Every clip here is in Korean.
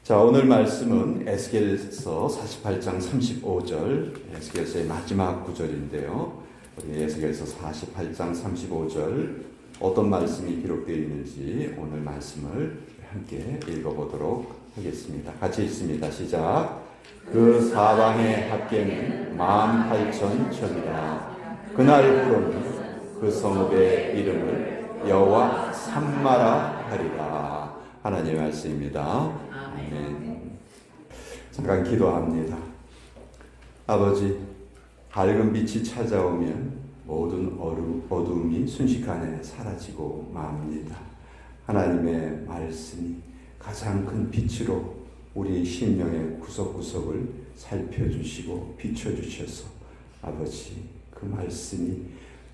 자, 오늘 말씀은 에스겔서 48장 35절, 에스겔서의 마지막 구절인데요. 우리 에스겔서 48장 35절 어떤 말씀이 기록되어 있는지 오늘 말씀을 함께 읽어보도록 하겠습니다. 같이 읽습니다. 시작. 그 사방의 합계는 18,000척이라. 그날 후로는 그 성읍의 이름을 여호와 삼마라 하리라. 하나님의 말씀입니다. 아멘. 잠깐 기도합니다. 아버지, 밝은 빛이 찾아오면 모든 어두움이 순식간에 사라지고 맙니다. 하나님의 말씀이 가장 큰 빛으로 우리 심령의 구석구석을 살펴주시고 비춰주셔서 아버지, 그 말씀이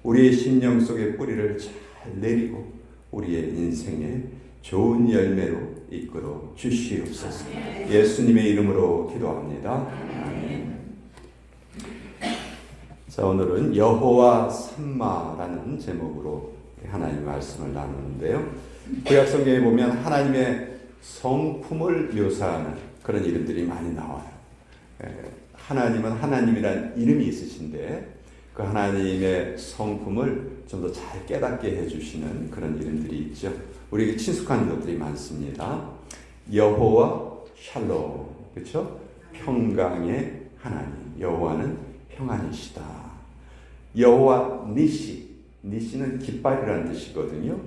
우리의 심령 속에 뿌리를 잘 내리고 우리의 인생에 좋은 열매로 이끌어 주시옵소서. 예수님의 이름으로 기도합니다. 아멘. 자, 오늘은 여호와 삼마라는 제목으로 하나님의 말씀을 나누는데요. 구약 성경에 보면 하나님의 성품을 묘사하는 그런 이름들이 많이 나와요. 하나님은 하나님이란 이름이 있으신데 그 하나님의 성품을 좀 더 잘 깨닫게 해주시는 그런 이름들이 있죠. 우리에게 친숙한 것들이 많습니다. 여호와 샬롬, 그렇죠? 평강의 하나님, 여호와는 평안이시다. 여호와 니시, 니시는 깃발이라는 뜻이거든요.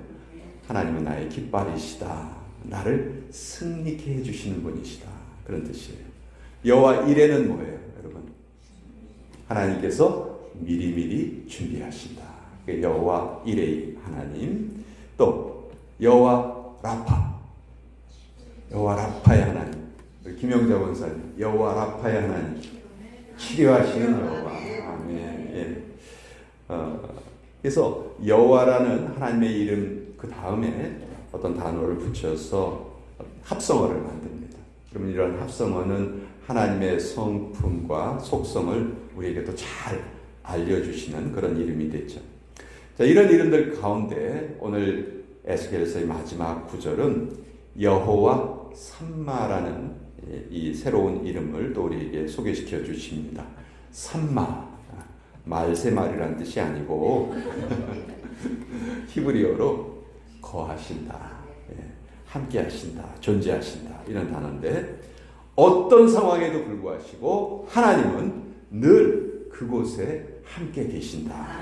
하나님은 나의 깃발이시다. 나를 승리케 해주시는 분이시다. 그런 뜻이에요. 여호와 이레는 뭐예요, 여러분? 하나님께서 미리미리 준비하신다. 여호와 이레의 하나님. 또 여호와 라파, 여호와 라파의 하나님. 김영자 원사님, 여호와 라파의 하나님, 치료하시는 여호와. 아멘. 예. 그래서 여호와라는 하나님의 이름 그 다음에 어떤 단어를 붙여서 합성어를 만듭니다. 그러면 이런 합성어는 하나님의 성품과 속성을 우리에게 또 잘 알려주시는 그런 이름이 되죠. 자, 이런 이름들 가운데 오늘 에스겔서의 마지막 구절은 여호와 삼마라는 이 새로운 이름을 또 우리에게 소개시켜 주십니다. 삼마, 말세말이라는 뜻이 아니고 히브리어로 거하신다, 함께 하신다, 존재하신다 이런 단어인데 어떤 상황에도 불구하시고 하나님은 늘 그곳에 함께 계신다.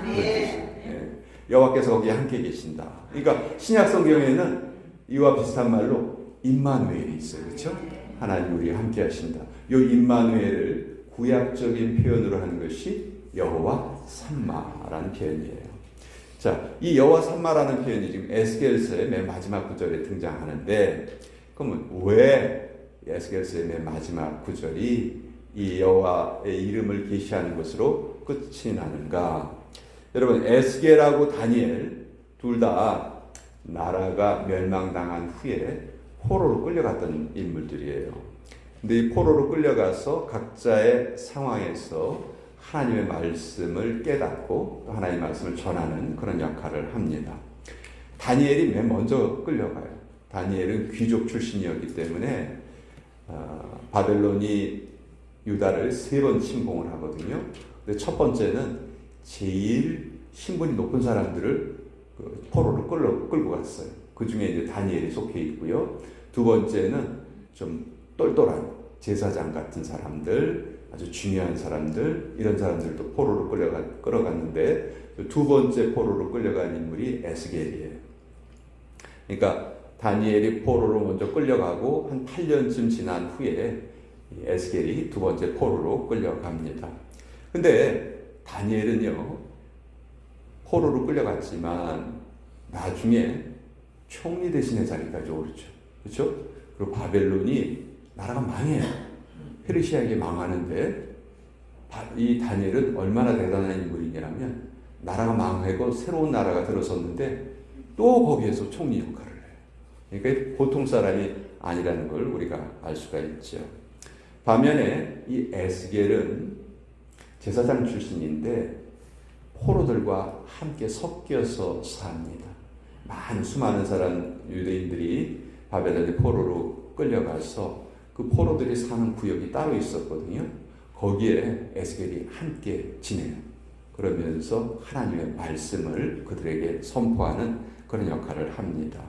여호와께서 거기에 함께 계신다. 그러니까 신약 성경에는 이와 비슷한 말로 임마누엘이 있어요. 그렇죠? 하나님 우리와 함께 하신다. 이 임마누엘을 구약적인 표현으로 하는 것이 여호와 삼마라는 표현이에요. 자, 이 여호와 삼마라는 표현이 지금 에스겔서의 맨 마지막 구절에 등장하는데 그러면 왜 에스겔서의 맨 마지막 구절이 이 여호와의 이름을 계시하는 것으로 끝이 나는가? 여러분, 에스겔하고 다니엘 둘 다 나라가 멸망당한 후에 포로로 끌려갔던 인물들이에요. 근데 이 포로로 끌려가서 각자의 상황에서 하나님의 말씀을 깨닫고 또 하나님의 말씀을 전하는 그런 역할을 합니다. 다니엘이 맨 먼저 끌려가요. 다니엘은 귀족 출신이었기 때문에 바벨론이 유다를 3번 침공을 하거든요. 근데 첫 번째는 제일 신분이 높은 사람들을 포로로 끌고 갔어요. 그 중에 이제 다니엘이 속해 있고요. 두 번째는 좀 똘똘한 제사장 같은 사람들, 아주 중요한 사람들, 이런 사람들도 포로로 끌어갔는데 두 번째 포로로 끌려간 인물이 에스겔이에요. 그러니까 다니엘이 포로로 먼저 끌려가고 한 8년쯤 지난 후에 에스겔이 두 번째 포로로 끌려갑니다. 근데 다니엘은요, 포로로 끌려갔지만 나중에 총리 대신의 자리까지 오르죠. 그렇죠? 그리고 바벨론이 나라가 망해요. 페르시아에게 망하는데 이 다니엘은 얼마나 대단한 인물이냐면 나라가 망하고 새로운 나라가 들어섰는데 또 거기에서 총리 역할을 해요. 그러니까 보통 사람이 아니라는 걸 우리가 알 수가 있죠. 반면에 이 에스겔은 제사장 출신인데 포로들과 함께 섞여서 삽니다. 수많은 사람 유대인들이 바벨론의 포로로 끌려가서 그 포로들이 사는 구역이 따로 있었거든요. 거기에 에스겔이 함께 지내요. 그러면서 하나님의 말씀을 그들에게 선포하는 그런 역할을 합니다.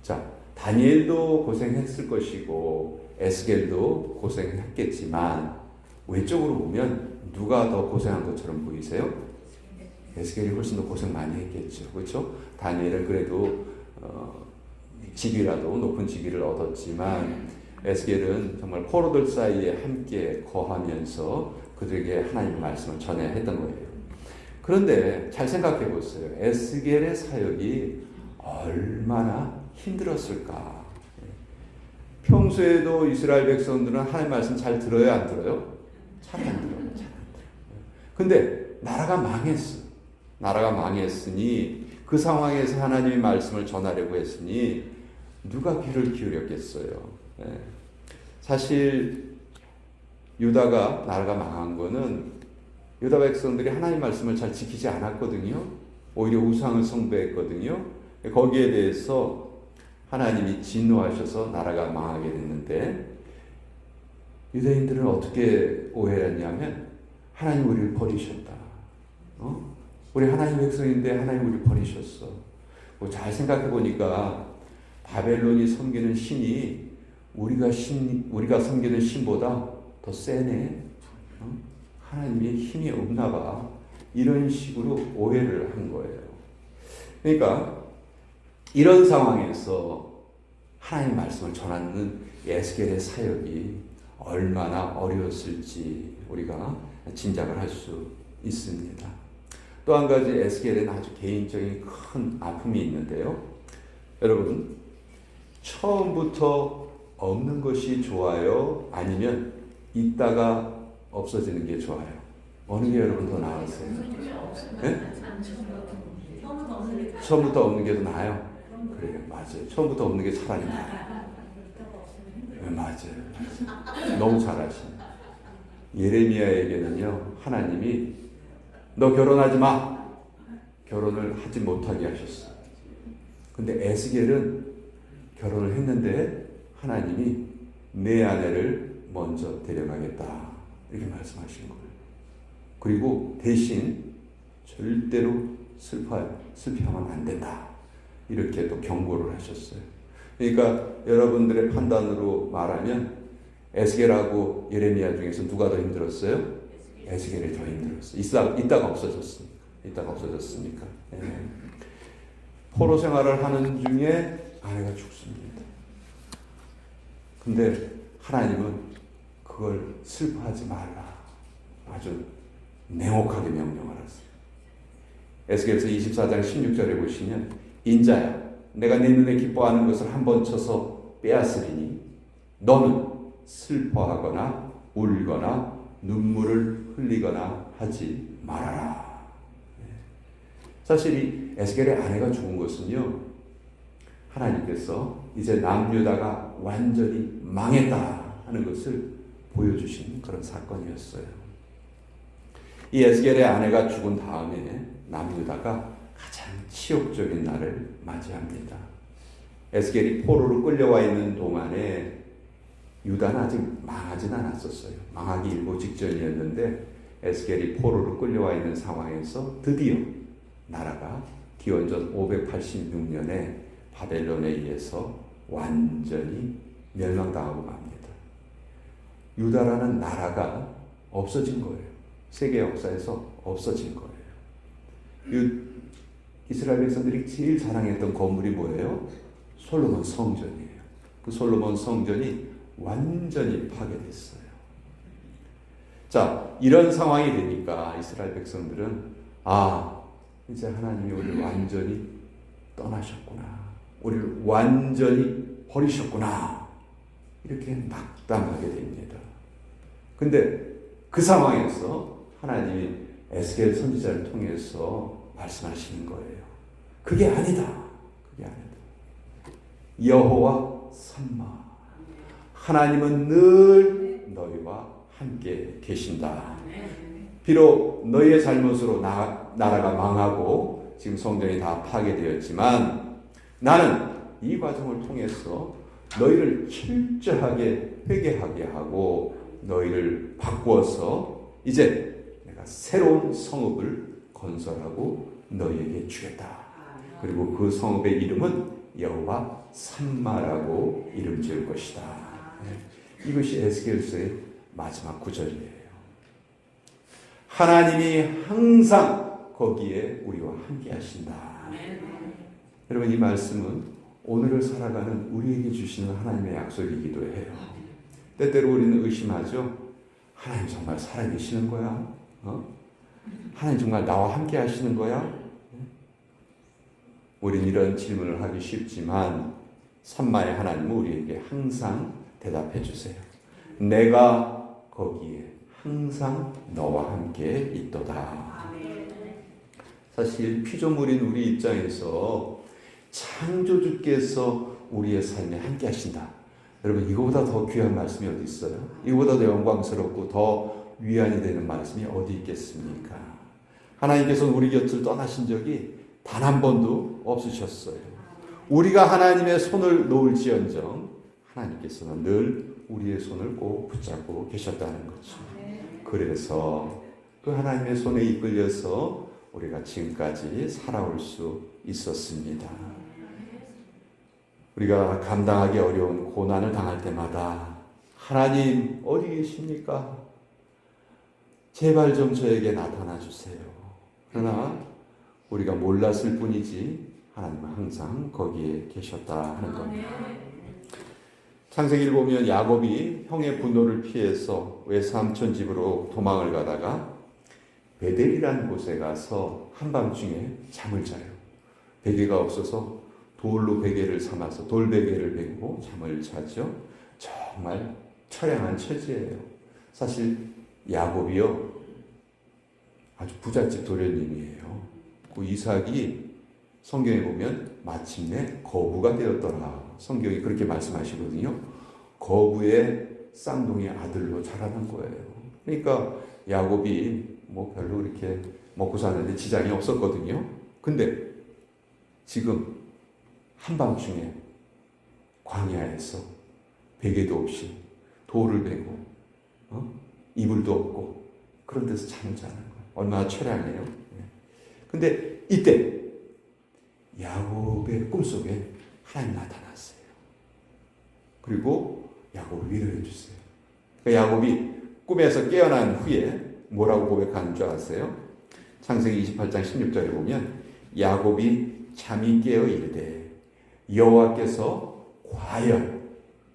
자, 다니엘도 고생했을 것이고 에스겔도 고생했겠지만 외적으로 보면 누가 더 고생한 것처럼 보이세요? 에스겔이 훨씬 더 고생 많이 했겠죠. 그렇죠? 다니엘은 그래도 직위라도 높은 직위를 얻었지만 에스겔은 정말 포로들 사이에 함께 거하면서 그들에게 하나님의 말씀을 전해야 했던 거예요. 그런데 잘 생각해 보세요. 에스겔의 사역이 얼마나 힘들었을까. 평소에도 이스라엘 백성들은 하나님의 말씀 잘 들어요, 안 들어요? 잘 안 들어요. 잘 안 들어요. 근데 나라가 망했어. 나라가 망했으니 그 상황에서 하나님의 말씀을 전하려고 했으니 누가 귀를 기울였겠어요. 사실 유다가 나라가 망한 거는 유다 백성들이 하나님 말씀을 잘 지키지 않았거든요. 오히려 우상을 숭배했거든요. 거기에 대해서 하나님이 진노하셔서 나라가 망하게 됐는데 유대인들은 어떻게 오해했냐면 하나님 우리를 버리셨다. 우리 하나님 백성인데 하나님 우리를 버리셨어. 잘 생각해 보니까 바벨론이 섬기는 신이 우리가 섬기는 신보다 더 세네. 하나님의 힘이 없나 봐. 이런 식으로 오해를 한 거예요. 그러니까 이런 상황에서 하나님 말씀을 전하는 에스겔의 사역이 얼마나 어려웠을지 우리가 짐작을 할 수 있습니다. 또 한 가지 에스겔에는 아주 개인적인 큰 아픔이 있는데요. 여러분, 처음부터 없는 것이 좋아요? 아니면 있다가 없어지는 게 좋아요? 어느 게 여러분 더 나으세요? 네? 처음부터 없는 게 더 나아요? 그래요, 맞아요. 처음부터 없는 게 차라리 나아요. 네, 맞아요. 너무 잘하시네. 예레미야에게는요, 하나님이 너 결혼하지 마. 결혼을 하지 못하게 하셨어요. 근데 에스겔은 결혼을 했는데 하나님이 내 아내를 먼저 데려가겠다. 이렇게 말씀하신 거예요. 그리고 대신 절대로 슬퍼하면 안 된다. 이렇게 또 경고를 하셨어요. 그러니까 여러분들의 판단으로 말하면 에스겔하고 예레미야 중에서 누가 더 힘들었어요? 에스겔이 더 힘들었어요. 이따가 없어졌으니까. 예. 포로 생활을 하는 중에 아내가 죽습니다. 근데 하나님은 그걸 슬퍼하지 말라. 아주 냉혹하게 명령을 하세요. 에스겔서 24장 16절에 보시면 인자야 내가 네 눈에 기뻐하는 것을 한 번 쳐서 빼앗으리니 너는 슬퍼하거나 울거나 눈물을 흘리거나 하지 말아라. 사실 이 에스겔의 아내가 죽은 것은요, 하나님께서 이제 남유다가 완전히 망했다 하는 것을 보여주신 그런 사건이었어요. 이 에스겔의 아내가 죽은 다음에 남유다가 가장 치욕적인 날을 맞이합니다. 에스겔이 포로로 끌려와 있는 동안에 유다는 아직 망하진 않았었어요. 망하기 일보 직전이었는데 에스겔이 포로로 끌려와 있는 상황에서 드디어 나라가 기원전 586년에 바벨론에 의해서 완전히 멸망당하고 맙니다. 유다라는 나라가 없어진 거예요. 세계 역사에서 없어진 거예요. 이스라엘 백성들이 제일 자랑했던 건물이 뭐예요? 솔로몬 성전이에요. 그 솔로몬 성전이 완전히 파괴됐어요. 자, 이런 상황이 되니까 이스라엘 백성들은 이제 하나님이 우리를 완전히 떠나셨구나. 우리를 완전히 버리셨구나. 이렇게 낙담하게 됩니다. 근데 그 상황에서 하나님이 에스겔 선지자를 통해서 말씀하시는 거예요. 그게 아니다. 그게 아니다. 여호와 삼마. 하나님은 늘 너희와 함께 계신다. 비록 너희의 잘못으로 나라가 망하고 지금 성전이 다 파괴되었지만 나는 이 과정을 통해서 너희를 철저하게 회개하게 하고 너희를 바꾸어서 이제 내가 새로운 성읍을 건설하고 너희에게 주겠다. 그리고 그 성읍의 이름은 여호와 산마라고 이름 지을 것이다. 이것이 에스겔서의 마지막 구절이에요. 하나님이 항상 거기에 우리와 함께 하신다. 여러분, 이 말씀은 오늘을 살아가는 우리에게 주시는 하나님의 약속이기도 해요. 때때로 우리는 의심하죠. 하나님 정말 살아계시는 거야? 하나님 정말 나와 함께 하시는 거야? 우린 이런 질문을 하기 쉽지만 산마의 하나님은 우리에게 항상 대답해 주세요. 내가 거기에 항상 너와 함께 있도다. 사실 피조물인 우리 입장에서 창조주께서 우리의 삶에 함께 하신다. 여러분, 이거보다 더 귀한 말씀이 어디 있어요? 이거보다 더 영광스럽고 더 위안이 되는 말씀이 어디 있겠습니까? 하나님께서는 우리 곁을 떠나신 적이 단 한 번도 없으셨어요. 우리가 하나님의 손을 놓을지언정 하나님께서는 늘 우리의 손을 꼭 붙잡고 계셨다는 거죠. 그래서 그 하나님의 손에 이끌려서 우리가 지금까지 살아올 수 있었습니다. 우리가 감당하기 어려운 고난을 당할 때마다 하나님 어디 계십니까? 제발 좀 저에게 나타나 주세요. 그러나 우리가 몰랐을 뿐이지 하나님은 항상 거기에 계셨다 하는 겁니다. 창세기를 보면 야곱이 형의 분노를 피해서 외삼촌 집으로 도망을 가다가 베델이라는 곳에 가서 한밤중에 잠을 자요. 베개가 없어서 돌로 베개를 삼아서 돌베개를 베고 잠을 자죠. 정말 처량한 처지예요. 사실 야곱이요, 아주 부잣집 도련님이에요. 그 이삭이 성경에 보면 마침내 거부가 되었더라. 성경이 그렇게 말씀하시거든요. 거부의 쌍둥이 아들로 자라는 거예요. 그러니까 야곱이 뭐 별로 그렇게 먹고 사는데 지장이 없었거든요. 근데 지금 한밤중에 광야에서 베개도 없이 돌을 베고 이불도 없고 그런 데서 잠을 자는 거예요. 얼마나 처량해요. 근데 이때 야곱의 꿈속에 하나님 나타났어요. 그리고 야곱을 위로해 주세요. 그러니까 야곱이 꿈에서 깨어난 후에 뭐라고 고백하는 줄 아세요? 창세기 28장 16절에 보면 야곱이 잠이 깨어 이르되 여호와께서 과연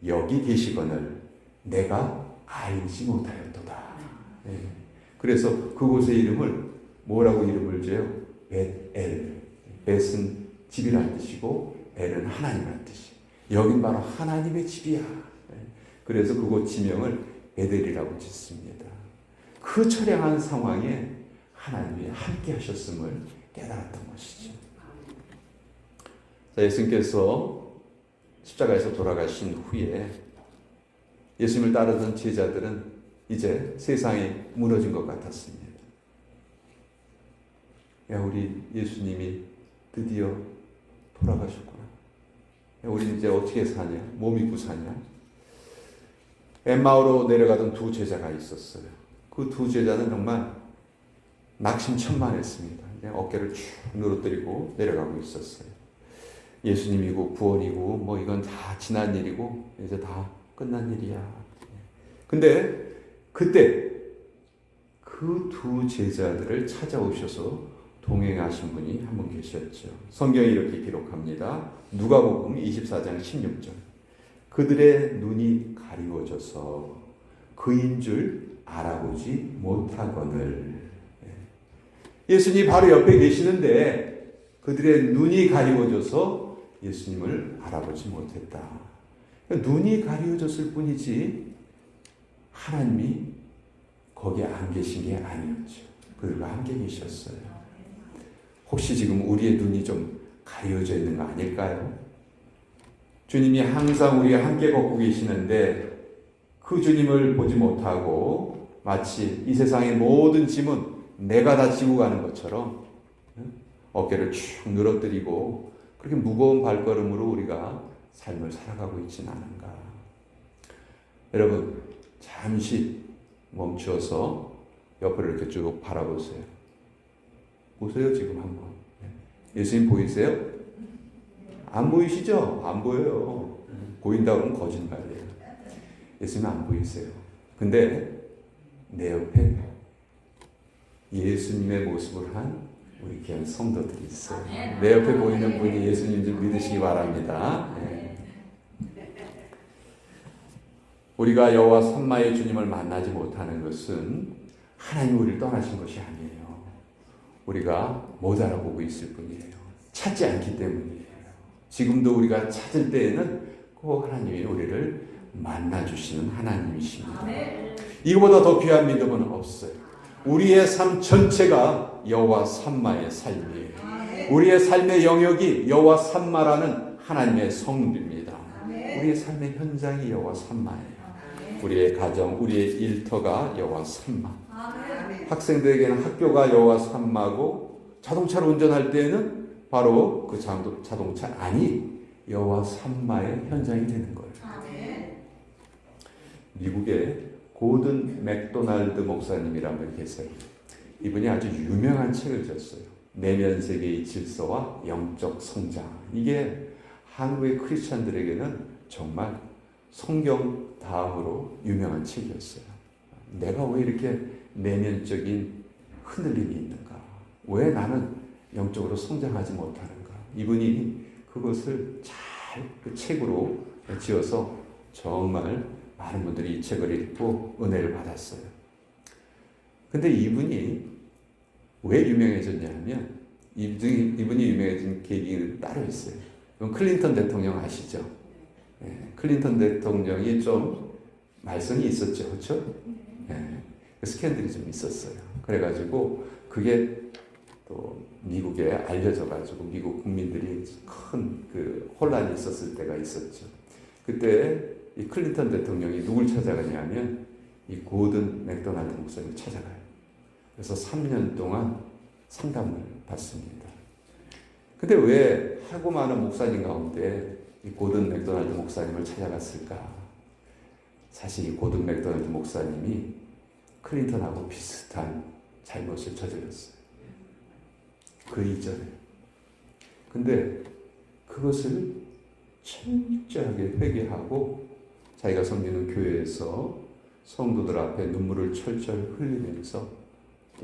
여기 계시거늘 내가 알지 못하였도다. 그래서 그곳의 이름을 뭐라고 이름을 지어요? 벳엘. 벳은 집이라는 뜻이고 엘은 하나님이라는 뜻이에요. 여긴 바로 하나님의 집이야. 그래서 그곳 지명을 베델이라고 짓습니다. 그 처량한 상황에 하나님이 함께 하셨음을 깨달았던 것이죠. 자, 예수님께서 십자가에서 돌아가신 후에 예수님을 따르던 제자들은 이제 세상이 무너진 것 같았습니다. 야, 우리 예수님이 드디어 돌아가셨구나. 야, 우리 이제 어떻게 사냐? 뭐 믿고 사냐? 엠마오로 내려가던 두 제자가 있었어요. 그 두 제자는 정말 낙심천만했습니다. 어깨를 쭉 누르뜨리고 내려가고 있었어요. 예수님이고 구원이고 뭐 이건 다 지난 일이고 이제 다 끝난 일이야. 근데 그때 그 두 제자들을 찾아오셔서 동행하신 분이 한 분 계셨죠. 성경이 이렇게 기록합니다. 누가복음 24장 16절. 그들의 눈이 가리워져서 그인 줄 알아보지 못하거늘. 예수님이 바로 옆에 계시는데 그들의 눈이 가리워져서 예수님을 알아보지 못했다. 눈이 가리워졌을 뿐이지 하나님이 거기에 안 계신 게 아니었죠. 그들과 함께 계셨어요. 혹시 지금 우리의 눈이 좀 가려져 있는 거 아닐까요? 주님이 항상 우리와 함께 걷고 계시는데 그 주님을 보지 못하고 마치 이 세상의 모든 짐은 내가 다 지고 가는 것처럼 어깨를 축 늘어뜨리고 그렇게 무거운 발걸음으로 우리가 삶을 살아가고 있지는 않은가. 여러분 잠시 멈추어서 옆을 이렇게 쭉 바라보세요. 보세요 지금 한번. 예수님 보이세요? 안 보이시죠? 안 보여요. 보인다 그러면 거짓말이에요. 예수님 안 보이세요. 근데 내 옆에 예수님의 모습을 한 우리 귀한 성도들이 있어요. 내 옆에 보이는 분이 예수님 좀 믿으시기 바랍니다. 네. 우리가 여호와 삼마의 주님을 만나지 못하는 것은 하나님 우리를 떠나신 것이 아니에요. 우리가 못 알아보고 있을 뿐이에요. 찾지 않기 때문이에요. 지금도 우리가 찾을 때에는 꼭 하나님이 우리를 만나주시는 하나님이십니다. 이거보다 더 귀한 믿음은 없어요. 우리의 삶 전체가 여호와 삼마의 삶이에요. 우리의 삶의 영역이 여호와 삼마라는 하나님의 성부입니다. 우리의 삶의 현장이 여호와 삼마예요. 우리의 가정, 우리의 일터가 여호와 삼마. 학생들에게는 학교가 여호와 삼마고, 자동차를 운전할 때에는 바로 그 자동차 안이 여호와 삼마의 현장이 되는 거예요. 미국의 고든 맥도날드 목사님이라는 분이 계세요. 이분이 아주 유명한 책을 썼어요. 내면 세계의 질서와 영적 성장. 이게 한국의 크리스찬들에게는 정말 성경 다음으로 유명한 책이었어요. 내가 왜 이렇게 내면적인 흔들림이 있는가? 왜 나는 영적으로 성장하지 못하는가? 이분이 그것을 잘 그 책으로 지어서 정말 많은 분들이 이 책을 읽고 은혜를 받았어요. 근데 이분이 왜 유명해졌냐 하면, 이분이 유명해진 계기는 따로 있어요. 그럼 클린턴 대통령 아시죠? 네, 클린턴 대통령이 좀 말썽이 있었죠. 그렇죠? 네, 스캔들이 좀 있었어요. 그래가지고 그게 또 미국에 알려져가지고 미국 국민들이 큰 그 혼란이 있었을 때가 있었죠. 그때 이 클린턴 대통령이 누굴 찾아가냐면 이 고든 맥도날드 목사님을 찾아가요. 그래서 3년 동안 상담을 받습니다. 근데 왜 하고 많은 목사님 가운데 이 고든 맥도날드 목사님을 찾아갔을까? 사실 이 고든 맥도날드 목사님이 클린턴하고 비슷한 잘못을 저질렀어요. 그 이전에. 근데 그것을 철저하게 회개하고 자기가 섬기는 교회에서 성도들 앞에 눈물을 철철 흘리면서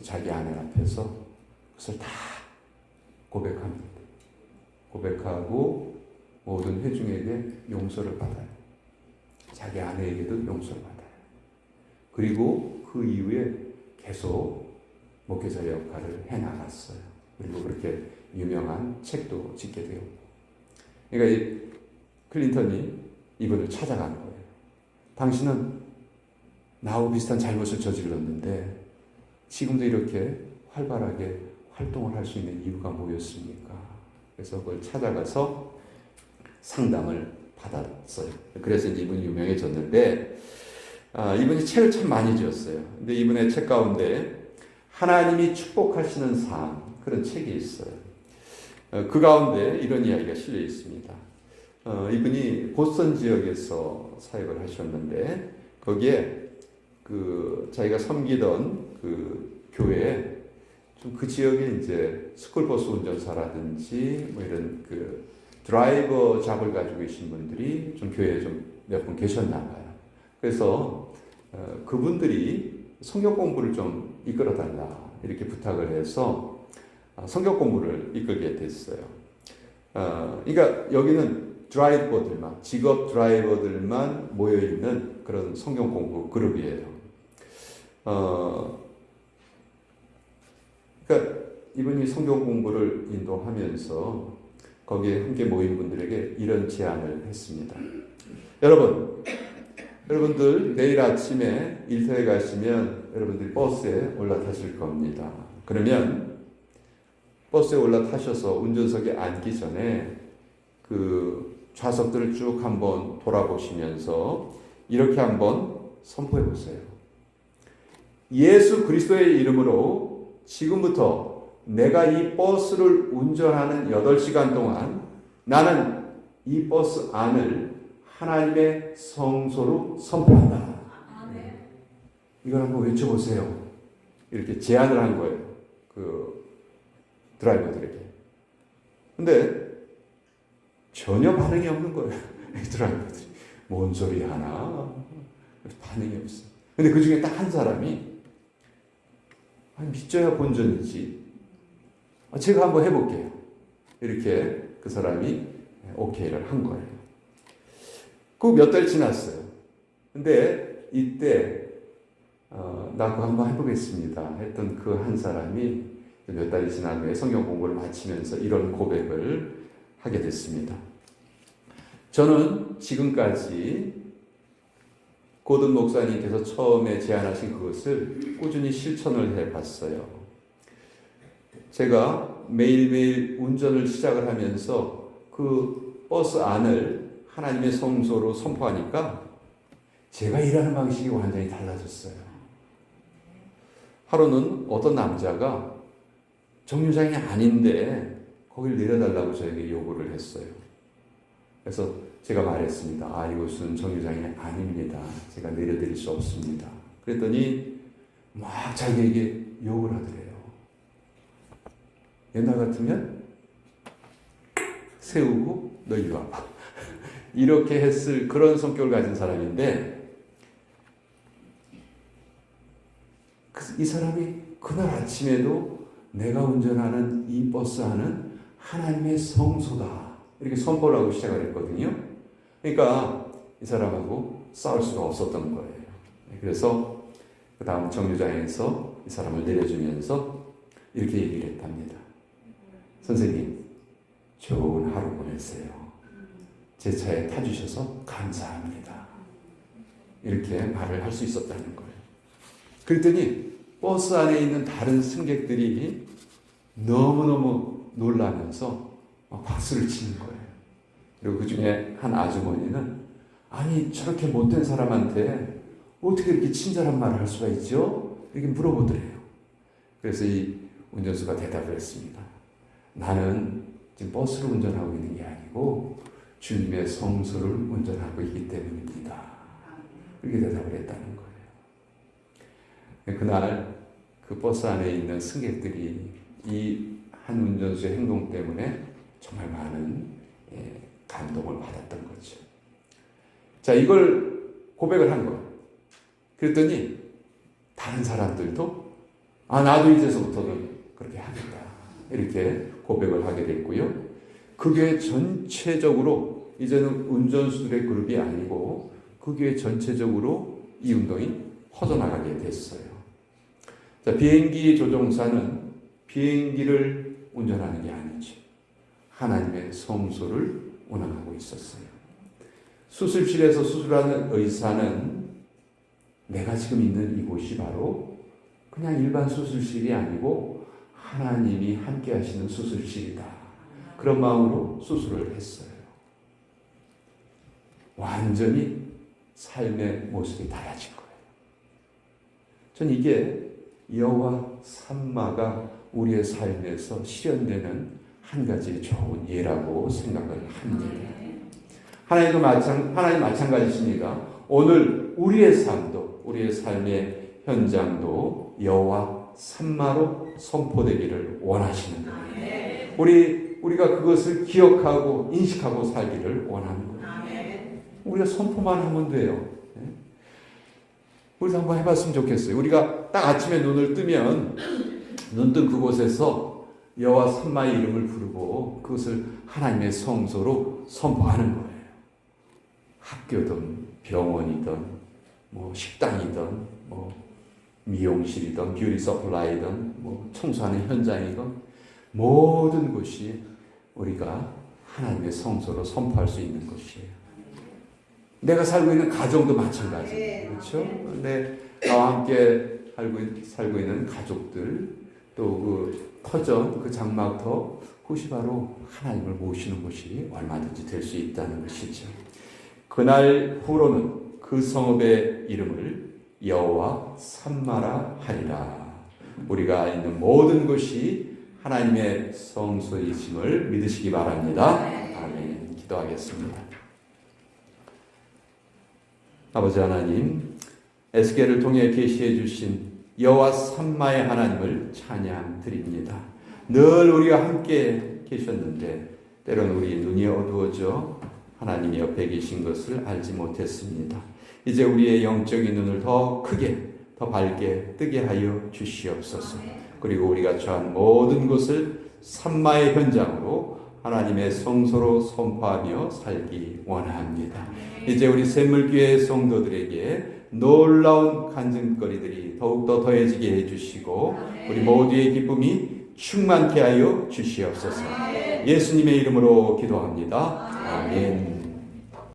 자기 아내 앞에서 그것을 다 고백합니다. 고백하고 모든 회중에게 용서를 받아요. 자기 아내에게도 용서를 받아요. 그리고 그 이후에 계속 목회자 역할을 해나갔어요. 그리고 그렇게 유명한 책도 짓게 되었고. 그러니까 이 클린턴이 이분을 찾아간 거예요. 당신은 나하고 비슷한 잘못을 저질렀는데 지금도 이렇게 활발하게 활동을 할 수 있는 이유가 뭐였습니까? 그래서 그걸 찾아가서 상담을 받았어요. 그래서 이제 이분이 유명해졌는데, 이분이 책을 참 많이 지었어요. 근데 이분의 책 가운데 하나님이 축복하시는 삶, 그런 책이 있어요. 그 가운데 이런 이야기가 실려 있습니다. 이분이 보스턴 지역에서 사역을 하셨는데, 거기에 그 자기가 섬기던 그 교회에 좀 그 지역에 이제 스쿨버스 운전사라든지 뭐 이런 그 드라이버 잡을 가지고 계신 분들이 좀 교회에 좀 몇 분 계셨나 봐요. 그래서 그분들이 성경 공부를 좀 이끌어 달라 이렇게 부탁을 해서 성경 공부를 이끌게 됐어요. 그러니까 여기는 드라이버들만, 직업 드라이버들만 모여 있는 그런 성경 공부 그룹이에요. 그러니까 이분이 성경 공부를 인도하면서 거기에 함께 모인 분들에게 이런 제안을 했습니다. 여러분들 내일 아침에 일터에 가시면 여러분들이 버스에 올라타실 겁니다. 그러면 버스에 올라타셔서 운전석에 앉기 전에 그 좌석들을 쭉 한번 돌아보시면서 이렇게 한번 선포해 보세요. 예수 그리스도의 이름으로 지금부터 내가 이 버스를 운전하는 8시간 동안 나는 이 버스 안을 하나님의 성소로 선포한다. 이걸 한번 외쳐보세요. 이렇게 제안을 한 거예요. 그 드라이버들에게. 근데 전혀 반응이 없는 거예요. 드라이버들이. 뭔 소리 하나? 반응이 없어. 근데 그 중에 딱 한 사람이 믿져야 본전이지. 제가 한번 해볼게요. 이렇게 그 사람이 오케이를 한 거예요. 그 몇 달 지났어요. 근데 이때 나 그거 한번 해보겠습니다 했던 그 한 사람이 몇 달이 지난 후에 성경 공부를 마치면서 이런 고백을 하게 됐습니다. 저는 지금까지 고든 목사님께서 처음에 제안하신 그것을 꾸준히 실천을 해봤어요. 제가 매일매일 운전을 시작을 하면서 그 버스 안을 하나님의 성소로 선포하니까 제가 일하는 방식이 완전히 달라졌어요. 하루는 어떤 남자가 정류장이 아닌데 거길 내려달라고 저에게 요구를 했어요. 그래서 제가 말했습니다. 이곳은 정류장이 아닙니다. 제가 내려드릴 수 없습니다. 그랬더니 막 자기에게 욕을 하더래요. 옛날 같으면 세우고 너 이리 와봐. 이렇게 했을 그런 성격을 가진 사람인데 이 사람이 그날 아침에도 내가 운전하는 이 버스 안은 하나님의 성소다. 이렇게 선포를 하고 시작을 했거든요. 그러니까 이 사람하고 싸울 수가 없었던 거예요. 그래서 그 다음 정류장에서 이 사람을 내려주면서 이렇게 얘기를 했답니다. 선생님, 좋은 하루 보내세요. 제 차에 타주셔서 감사합니다. 이렇게 말을 할 수 있었다는 거예요. 그랬더니 버스 안에 있는 다른 승객들이 너무너무 놀라면서 박수를 치는 거예요. 그리고 그 중에 한 아주머니는 아니 저렇게 못된 사람한테 어떻게 이렇게 친절한 말을 할 수가 있죠? 이렇게 물어보더래요. 그래서 이 운전수가 대답을 했습니다. 나는 지금 버스를 운전하고 있는 게 아니고 주님의 성소를 운전하고 있기 때문입니다. 이렇게 대답을 했다는 거예요. 그날 그 버스 안에 있는 승객들이 이 한 운전수의 행동 때문에 정말 많은 감동을 받았던 거죠. 자, 이걸 고백을 한 거예요. 그랬더니 다른 사람들도 나도 이제서부터는 그렇게 하겠다. 이렇게 고백을 하게 됐고요. 그 교회 전체적으로 이제는 운전수들의 그룹이 아니고 그 교회 전체적으로 이 운동이 퍼져나가게 됐어요. 자, 비행기 조종사는 비행기를 운전하는 게 아니죠. 하나님의 성소를 운항하고 있었어요. 수술실에서 수술하는 의사는 내가 지금 있는 이곳이 바로 그냥 일반 수술실이 아니고 하나님이 함께 하시는 수술실이다. 그런 마음으로 수술을 했어요. 완전히 삶의 모습이 달라진 거예요. 전 이게 여호와 삼마가 우리의 삶에서 실현되는 한 가지 좋은 예라고 생각을 합니다. 하나님 마찬가지십니다. 오늘 우리의 삶도, 우리의 삶의 현장도 여호와 삼마로 선포되기를 원하시는 거예요. 우리가 그것을 기억하고 인식하고 살기를 원하는 거예요. 우리가 선포만 하면 돼요. 우리도 한번 해봤으면 좋겠어요. 우리가 딱 아침에 눈을 뜨면 눈뜬 그곳에서 여호와 삼마의 이름을 부르고 그것을 하나님의 성소로 선포하는 거예요. 학교든 병원이든 식당이든 미용실이든 뷰티 서플라이든 청소하는 현장이든 모든 곳이 우리가 하나님의 성소로 선포할 수 있는 것이에요. 내가 살고 있는 가정도 마찬가지예요. 그렇죠? 나와 함께 살고 있는 가족들, 또 그 터전, 그 장막터, 그것이 바로 하나님을 모시는 곳이 얼마든지 될 수 있다는 것이죠. 그날 후로는 그 성읍의 이름을 여호와 삼마라 하리라. 우리가 있는 모든 곳이 하나님의 성소이심을 믿으시기 바랍니다. 아멘. 기도하겠습니다. 아버지 하나님, 에스겔을 통해 계시해 주신 여호와 삼마의 하나님을 찬양드립니다. 늘 우리와 함께 계셨는데 때로는 우리 눈이 어두워져 하나님이 옆에 계신 것을 알지 못했습니다. 이제 우리의 영적인 눈을 더 크게, 더 밝게 뜨게 하여 주시옵소서. 그리고 우리가 처한 모든 것을 삼마의 현장으로 하나님의 성소로 선포하며 살기 원합니다. 이제 우리 샘물교회 성도들에게 놀라운 간증거리들이 더욱더 더해지게 해주시고 우리 모두의 기쁨이 충만케 하여 주시옵소서. 예수님의 이름으로 기도합니다. 아멘.